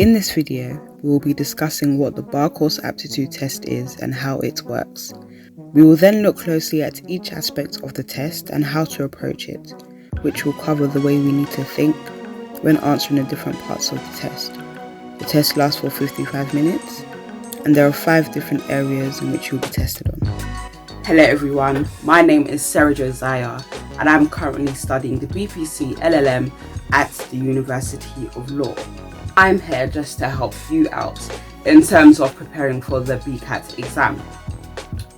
In this video, we will be discussing what the Bar Course Aptitude Test is and how it works. We will then look closely at each aspect of the test and how to approach it, which will cover the way we need to think when answering the different parts of the test. The test lasts for 55 minutes, and there are 5 different areas in which you'll be tested on. Hello everyone, my name is Sarah Josiah and I'm currently studying the BPC LLM at the University of Law. I'm here just to help you out in terms of preparing for the BCAT exam.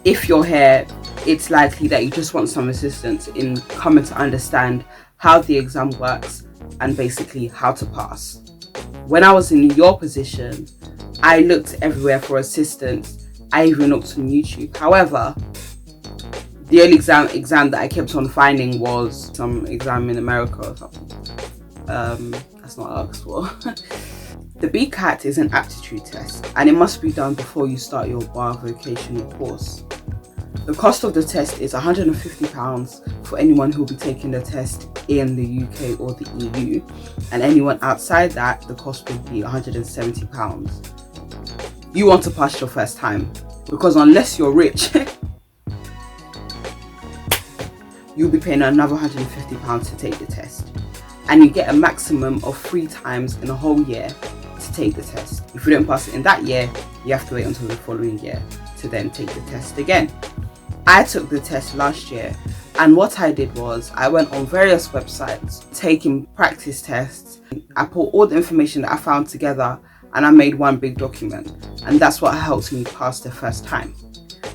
If you're here, it's likely that you just want some assistance in coming to understand how the exam works and basically how to pass. When I was in your position, I looked everywhere for assistance. I even looked on YouTube. However, the only exam that I kept on finding was some exam in America or something. That's not Oxford. The BCAT is an aptitude test and it must be done before you start your Bar Vocational Course. The cost of the test is £150 for anyone who will be taking the test in the UK or the EU, and anyone outside that, the cost would be £170. You want to pass your first time, because unless you're rich, you'll be paying another £150 to take the test, and you get a maximum of 3 times in a whole year to take the test. If you don't pass it in that year, you have to wait until the following year to then take the test again. I took the test last year, and what I did was I went on various websites taking practice tests. I put all the information that I found together and I made one big document, and that's what helped me pass the first time.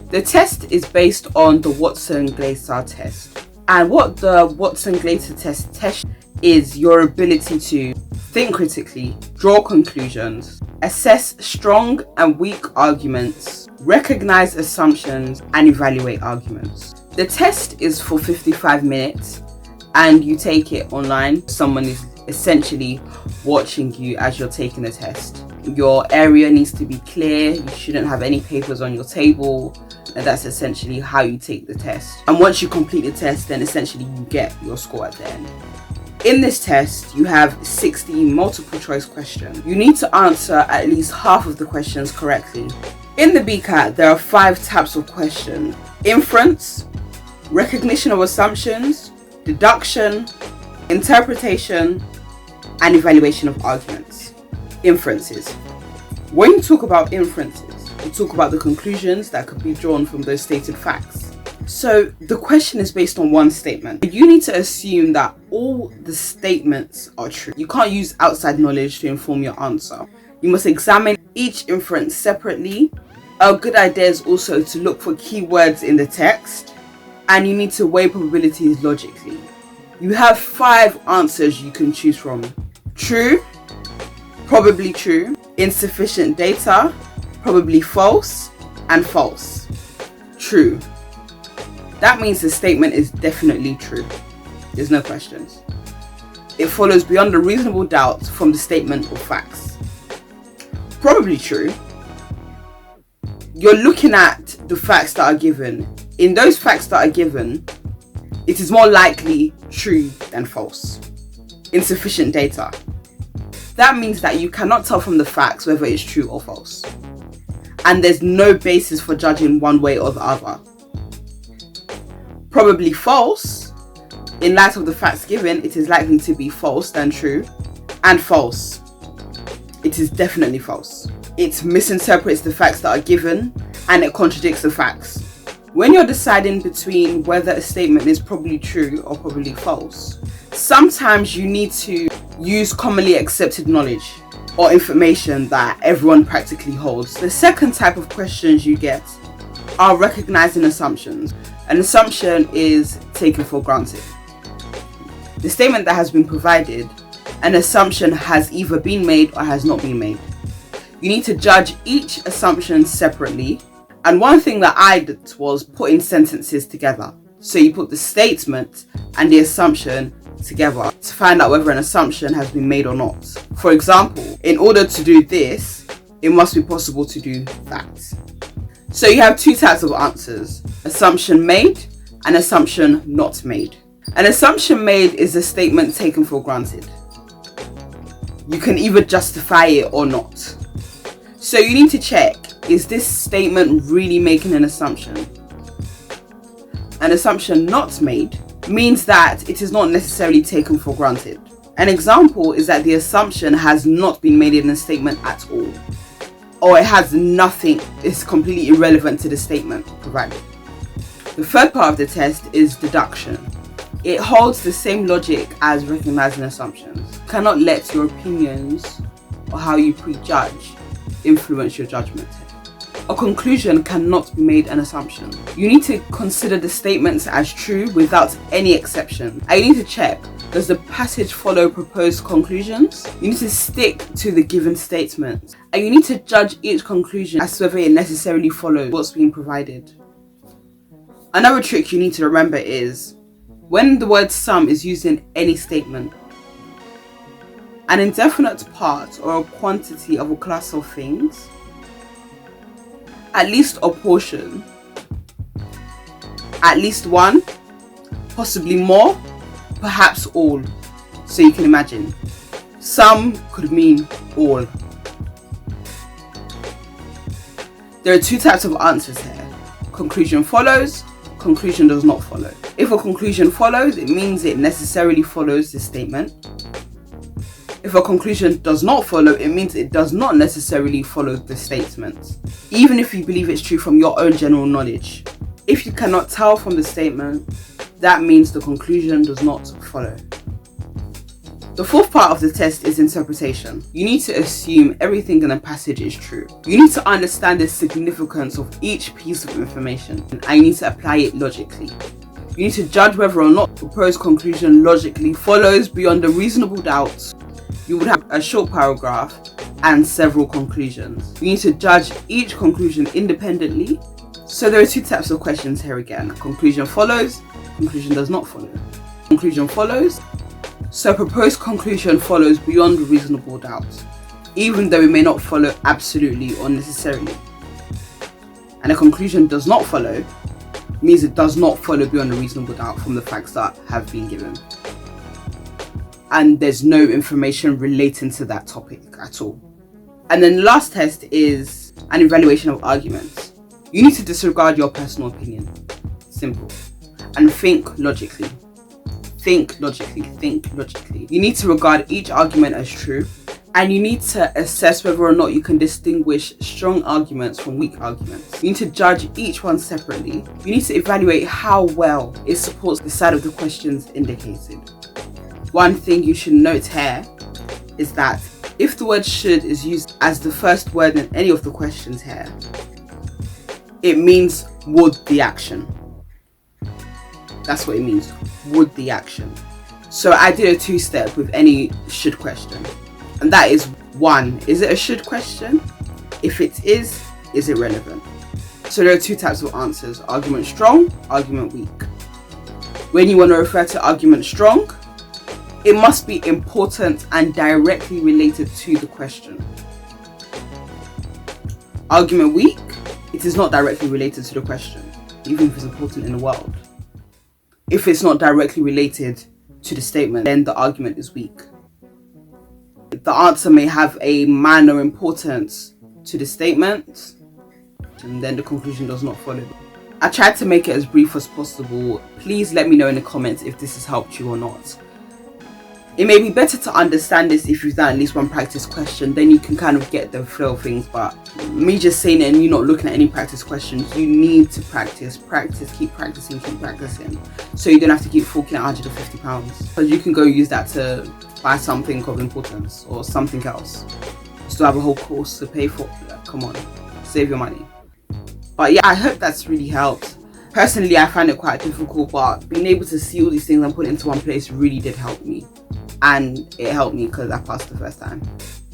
The test is based on the Watson-Glacier test, and what the Watson-Glacier test tests is your ability to think critically, draw conclusions, assess strong and weak arguments, recognize assumptions, and evaluate arguments. The test is for 55 minutes and you take it online. Someone is essentially watching you as you're taking the test. Your area needs to be clear. You shouldn't have any papers on your table. And that's essentially how you take the test. And once you complete the test, then essentially you get your score at the end. In this test, you have 60 multiple choice questions. You need to answer at least half of the questions correctly. In the BCAT, there are 5 types of questions: inference, recognition of assumptions, deduction, interpretation, and evaluation of arguments. Inferences. When you talk about inferences, you talk about the conclusions that could be drawn from those stated facts. So the question is based on one statement. You need to assume that all the statements are true. You can't use outside knowledge to inform your answer. You must examine each inference separately. A good idea is also to look for keywords in the text, and you need to weigh probabilities logically. You have 5 answers you can choose from: true, probably true, insufficient data, probably false, and false. True. That means the statement is definitely true. There's no questions. It follows beyond a reasonable doubt from the statement of facts. Probably true. You're looking at the facts that are given. In those facts that are given, it is more likely true than false. Insufficient data. That means that you cannot tell from the facts whether it's true or false. And there's no basis for judging one way or the other. Probably false. In light of the facts given, it is likely to be false than true. And false. It is definitely false. It misinterprets the facts that are given and it contradicts the facts. When you're deciding between whether a statement is probably true or probably false, sometimes you need to use commonly accepted knowledge or information that everyone practically holds. The second type of questions you get are recognizing assumptions. An assumption is taken for granted. The statement that has been provided, an assumption has either been made or has not been made. You need to judge each assumption separately. And one thing that I did was putting sentences together. So you put the statement and the assumption together to find out whether an assumption has been made or not. For example, in order to do this, it must be possible to do that. So you have 2 types of answers: assumption made and assumption not made. An assumption made is a statement taken for granted. you can either justify it or not. So you need to check, is this statement really making an assumption? An assumption not made means that it is not necessarily taken for granted. An example is that the assumption has not been made in a statement at all, or it has nothing, it's completely irrelevant to the statement provided. The third part of the test is deduction. It holds the same logic as recognizing assumptions. You cannot let your opinions or how you prejudge influence your judgment. A conclusion cannot be made an assumption. You need to consider the statements as true without any exception. And you need to check, does the passage follow proposed conclusions? You need to stick to the given statement. And you need to judge each conclusion as to whether it necessarily follows what's being provided. Another trick you need to remember is, when the word some is used in any statement, an indefinite part or a quantity of a class of things, at least a portion, at least one, possibly more, perhaps all. So you can imagine, some could mean all. There are two types of answers here. Conclusion follows, conclusion does not follow. If a conclusion follows, it means it necessarily follows the statement. If a conclusion does not follow, it means it does not necessarily follow the statement, even if you believe it's true from your own general knowledge. If you cannot tell from the statement, that means the conclusion does not follow. The fourth part of the test is interpretation. You need to assume everything in a passage is true. You need to understand the significance of each piece of information, and you need to apply it logically. You need to judge whether or not the proposed conclusion logically follows beyond a reasonable doubt. You would have a short paragraph and several conclusions. You need to judge each conclusion independently. So there are two types of questions here again. Conclusion follows, conclusion does not follow. Conclusion follows, so proposed conclusion follows beyond reasonable doubt, even though it may not follow absolutely or necessarily. And a conclusion does not follow means it does not follow beyond a reasonable doubt from the facts that have been given. And there's no information relating to that topic at all. And then the last test is an evaluation of arguments. You need to disregard your personal opinion. Simple. And think logically. Think logically. Think logically. You need to regard each argument as true, and you need to assess whether or not you can distinguish strong arguments from weak arguments. You need to judge each one separately. You need to evaluate how well it supports the side of the questions indicated. One thing you should note here is that if the word should is used as the first word in any of the questions here, it means would the action. That's what it means, would the action. So I did a two-step with any should question. And that is, 1, is it a should question? If it is it relevant? So there are two types of answers, argument strong, argument weak. When you want to refer to argument strong, it must be important and directly related to the question. Argument weak, it is not directly related to the question, even if it's important in the world. If it's not directly related to the statement, then the argument is weak. The answer may have a minor importance to the statement, and then the conclusion does not follow. I tried to make it as brief as possible. Please let me know in the comments if this has helped you or not. It may be better to understand this if you've done at least one practice question, then you can kind of get the flow of things. But me just saying it and you not looking at any practice questions, you need to practice, keep practicing, so you don't have to keep forking out £150, because you can go use that to buy something of importance or something else. Still have a whole course to pay for. Come on, save your money. But yeah, I hope that's really helped. Personally, I find it quite difficult, but being able to see all these things and put it into one place really did help me. And it helped me because I passed the first time.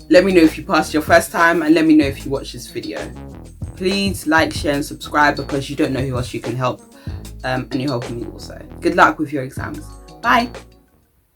Let me know if you passed your first time, and let me know if you watched this video. Please like, share and subscribe, because you don't know who else you can help, and you're helping me also. Good luck with your exams. Bye.